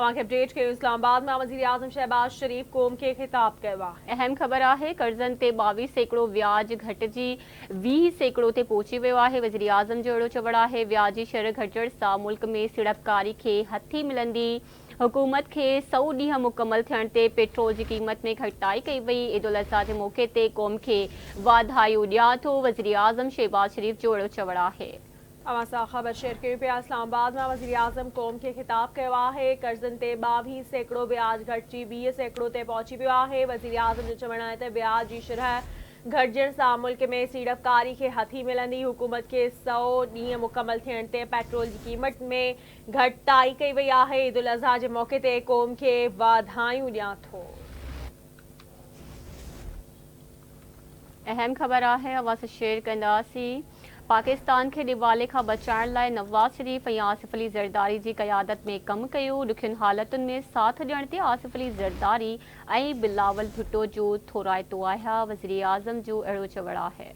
अवां खे अपडेट कयूं इस्लामाबाद में वज़ीर आज़म शहबाज शरीफ क़ौम खे ख़िताब कयो आहे। अहम ख़बर आहे कर्ज़नि ते 22 सैकड़ो व्याज घटिजी 20 सैकड़ो ते पहुची वियो आहे। वज़ीर आज़म जो अहिड़ो चवणु आहे व्याजी शरह घटिजण सां मुल्क में सीड़पकारी खे हथी मिलंदी। हुकूमत खे 100 ॾींहं मुकमल थियण ते पेट्रोल जी क़ीमत में घटिताई कई वई। ईद उल अज़हा जे मौक़े ते क़ौम खे वाधायूं ॾियां थो। वज़ीर आज़म शहबाज शरीफ जो अहिड़ो चवणु आहे। अवां सां ख़बर शेयर कयूं पिया। इस्लामाबाद में वज़ीर आज़म क़ौम खे ख़िताब कयो आहे। कर्ज़नि ते 22 सैकड़ो व्याज घटिजी 20 सैकड़ो ते पहुची वियो आहे। वज़ीर आज़म जो चवणु आहे त व्याज जी शरह घटिजण सां मुल्क में सीड़पकारी खे हथी मिलंदी। हुकूमत खे 100 ॾींहं मुकमल थियण ते पेट्रोल जी क़ीमत में घटिताई कई वई आहे। ईद उल अज़हा जे मौक़े ते क़ौम खे वाधायूं ॾियां थो। अहम ख़बर आहे अवां सां शेयर कंदासीं। पाकिस्तान खे दिवाले खां बचाइण लाइ नवाज़ शरीफ ऐं आसिफ अली ज़रदारी जी क़यादत में कमु कयो। ॾुखियुनि हालतुनि में साथ ॾियण ते आसिफ अली ज़रदारी ऐं बिलावल भुट्टो जो थोराइतो आहे। वज़ीर आज़म जो अहिड़ो चवणु आहे।